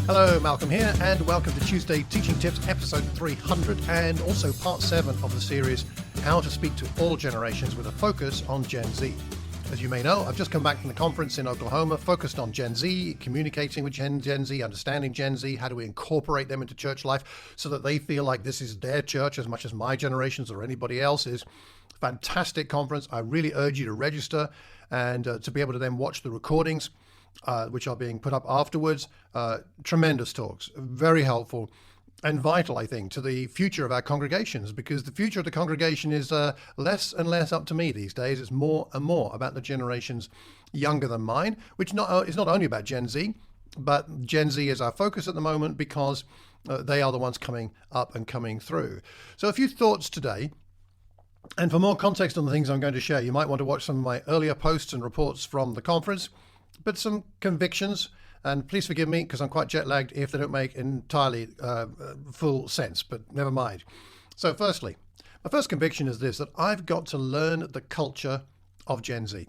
Hello, Malcolm here, and welcome to Tuesday Teaching Tips, episode 300, and also part 7 of the series, How to Speak to All Generations with a focus on Gen Z. As you may know, I've just come back from the conference in Oklahoma, focused on Gen Z, communicating with Gen Z, understanding Gen Z, how do we incorporate them into church life so that they feel like this is their church as much as my generation's or anybody else's. Fantastic conference. I really urge you to register and to be able to then watch the recordings, which are being put up afterwards. Tremendous talks, very helpful and vital, I think, to the future of our congregations, because the future of the congregation is less and less up to me these days. It's more and more about the generations younger than mine, which is not only about Gen Z, but Gen Z is our focus at the moment because they are the ones coming up and coming through. So a few thoughts today. And for more context on the things I'm going to share, you might want to watch some of my earlier posts and reports from the conference, but some convictions. And please forgive me because I'm quite jet lagged if they don't make entirely full sense, but never mind. So firstly, my first conviction is this, that I've got to learn the culture of Gen Z,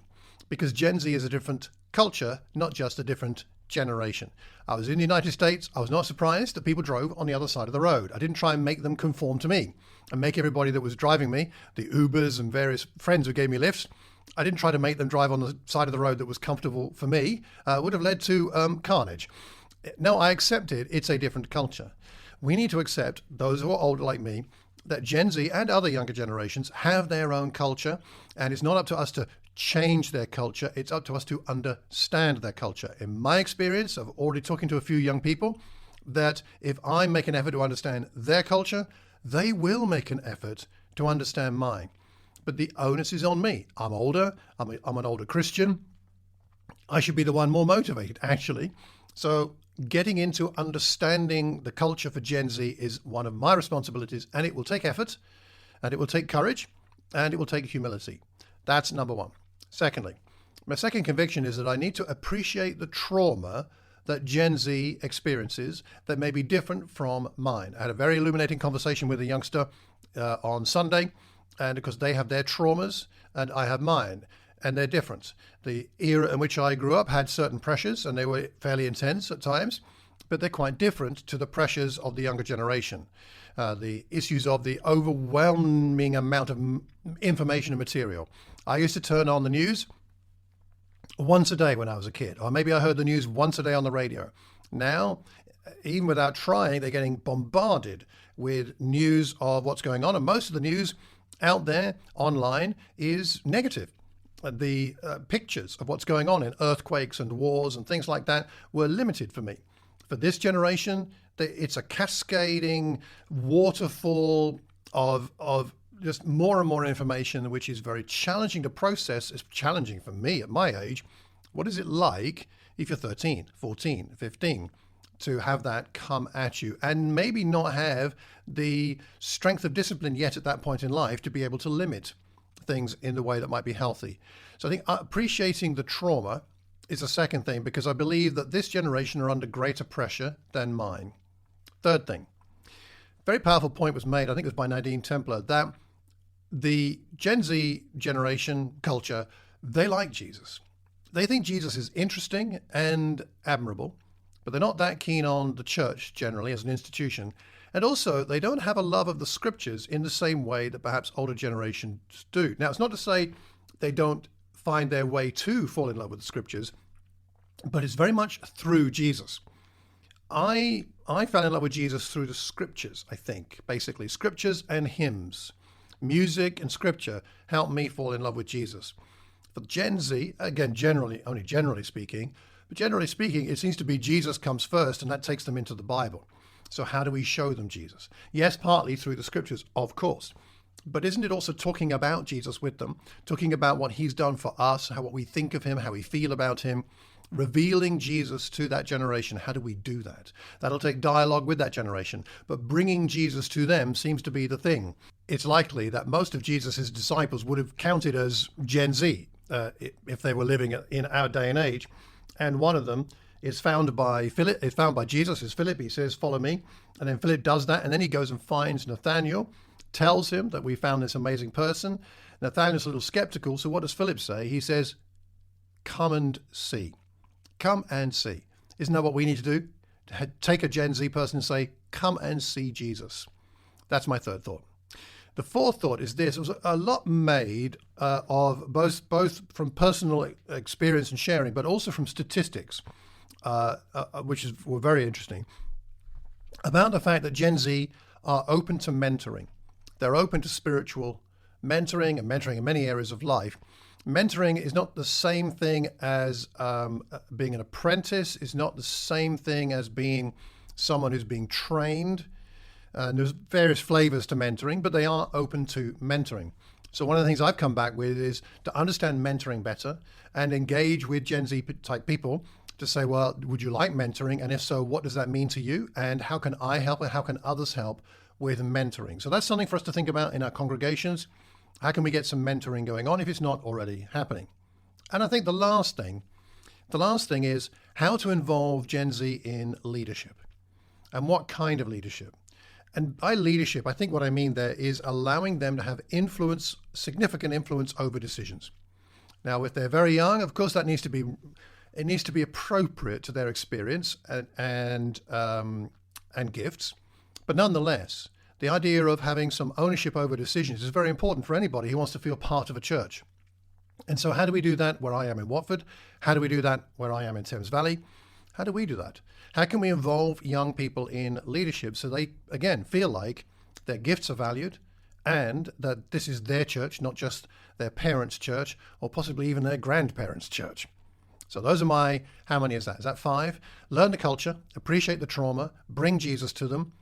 because Gen Z is a different culture, not just a different generation. I was in the United States. I was not surprised that people drove on the other side of the road. I didn't try and make them conform to me and make everybody that was driving me, the Ubers and various friends who gave me lifts, I didn't try to make them drive on the side of the road that was comfortable for me. Would have led to carnage. No, I accepted it's a different culture. We need to accept, those who are older like me, that Gen Z and other younger generations have their own culture, and it's not up to us to change their culture. It's up to us to understand their culture. In my experience of already talking to a few young people, that if I make an effort to understand their culture, they will make an effort to understand mine. But the onus is on me. I'm older. I'm an older Christian. I should be the one more motivated, actually. So getting into understanding the culture for Gen Z is one of my responsibilities, and it will take effort, and it will take courage, and it will take humility. That's number one. Secondly, my second conviction is that I need to appreciate the trauma that Gen Z experiences that may be different from mine. I had a very illuminating conversation with a youngster on Sunday, and because they have their traumas and I have mine, and they're different. The era in which I grew up had certain pressures, and they were fairly intense at times, but they're quite different to the pressures of the younger generation. The issues of the overwhelming amount of information and material. I used to turn on the news once a day when I was a kid, or maybe I heard the news once a day on the radio. Now, even without trying, they're getting bombarded with news of what's going on, and most of the news out there online is negative. The pictures of what's going on in earthquakes and wars and things like that were limited for me. For this generation, it's a cascading waterfall of just more and more information, which is very challenging to process. It's challenging for me at my age. What is it like if you're 13, 14, 15, to have that come at you and maybe not have the strength of discipline yet at that point in life to be able to limit things in the way that might be healthy? So I think appreciating the trauma is a second thing, because I believe that this generation are under greater pressure than mine. Third thing, very powerful point was made, I think it was by Nadine Templer, that the Gen Z generation culture, they like Jesus. They think Jesus is interesting and admirable, but they're not that keen on the church generally as an institution. And also, they don't have a love of the scriptures in the same way that perhaps older generations do. Now, it's not to say they don't find their way to fall in love with the scriptures, but it's very much through Jesus. I fell in love with Jesus through the scriptures, I think, basically. Scriptures and hymns. Music and scripture helped me fall in love with Jesus. For Gen Z, again, only generally speaking, but generally speaking, it seems to be Jesus comes first, and that takes them into the Bible. So how do we show them Jesus? Yes, partly through the scriptures, of course. But isn't it also talking about Jesus with them, talking about what he's done for us, what we think of him, how we feel about him, revealing Jesus to that generation? How do we do that? That'll take dialogue with that generation, but bringing Jesus to them seems to be the thing. It's likely that most of Jesus's disciples would have counted as Gen Z if they were living in our day and age. And one of them is found by Philip. It's found by Jesus. Is Philip. He says, "Follow me," and then Philip does that, and then he goes and finds Nathanael, tells him that we found this amazing person. Nathanael's a little skeptical. So what does Philip say? He says, "Come and see." Come and see. Isn't that what we need to do? take a Gen Z person and say, come and see Jesus. That's my third thought. The fourth thought is this. It was a lot made of both from personal experience and sharing, but also from statistics, which were very interesting, about the fact that Gen Z are open to mentoring. They're open to spiritual mentoring and mentoring in many areas of life. Mentoring is not the same thing as being an apprentice. It's not the same thing as being someone who's being trained. There's various flavors to mentoring, but they are open to mentoring. So one of the things I've come back with is to understand mentoring better and engage with Gen Z type people to say, well, would you like mentoring? And if so, what does that mean to you? And how can I help and how can others help with mentoring? So that's something for us to think about in our congregations. How can we get some mentoring going on if it's not already happening? And I think the last thing is how to involve Gen Z in leadership and what kind of leadership. And by leadership, I think what I mean there is allowing them to have influence, significant influence over decisions. Now, if they're very young, of course, it needs to be appropriate to their experience and gifts. But nonetheless, the idea of having some ownership over decisions is very important for anybody who wants to feel part of a church. And so how do we do that where I am in Watford? How do we do that where I am in Thames Valley? How do we do that? How can we involve young people in leadership so they, again, feel like their gifts are valued and that this is their church, not just their parents' church or possibly even their grandparents' church? So those are my, how many is that? Is that 5? Learn the culture, appreciate the trauma, bring Jesus to them,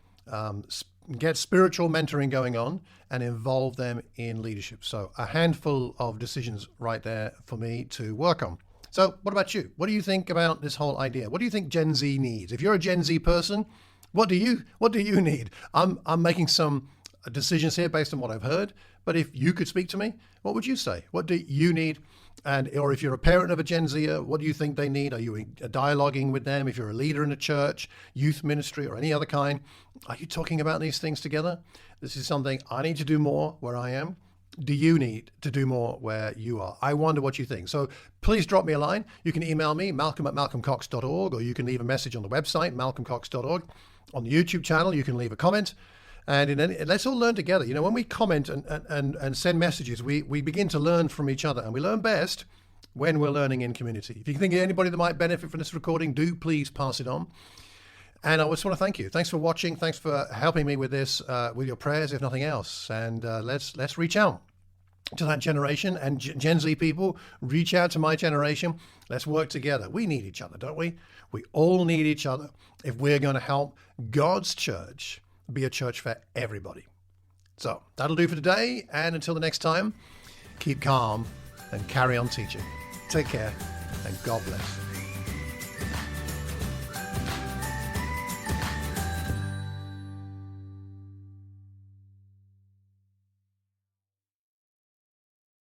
get spiritual mentoring going on and involve them in leadership. So a handful of decisions right there for me to work on. So what about you? What do you think about this whole idea? What do you think Gen Z needs? If you're a Gen Z person, what do you need? I'm making some decisions here based on what I've heard, but if you could speak to me, what would you say? What do you need? Or if you're a parent of a Gen Zer, what do you think they need? Are you dialoguing with them? If you're a leader in a church, youth ministry, or any other kind, are you talking about these things together? This is something I need to do more where I am. Do you need to do more where you are? I wonder what you think. So please drop me a line. You can email me, malcolm@malcolmcox.org, or you can leave a message on the website, malcolmcox.org. On the YouTube channel, you can leave a comment. And let's all learn together. You know, when we comment and send messages, we begin to learn from each other. And we learn best when we're learning in community. If you think of anybody that might benefit from this recording, do please pass it on. And I just want to thank you. Thanks for watching. Thanks for helping me with this, with your prayers, if nothing else. And let's reach out to that generation. And Gen Z people, reach out to my generation. Let's work together. We need each other, don't we? We all need each other if we're going to help God's church be a church for everybody. So that'll do for today. And until the next time, keep calm and carry on teaching. Take care and God bless.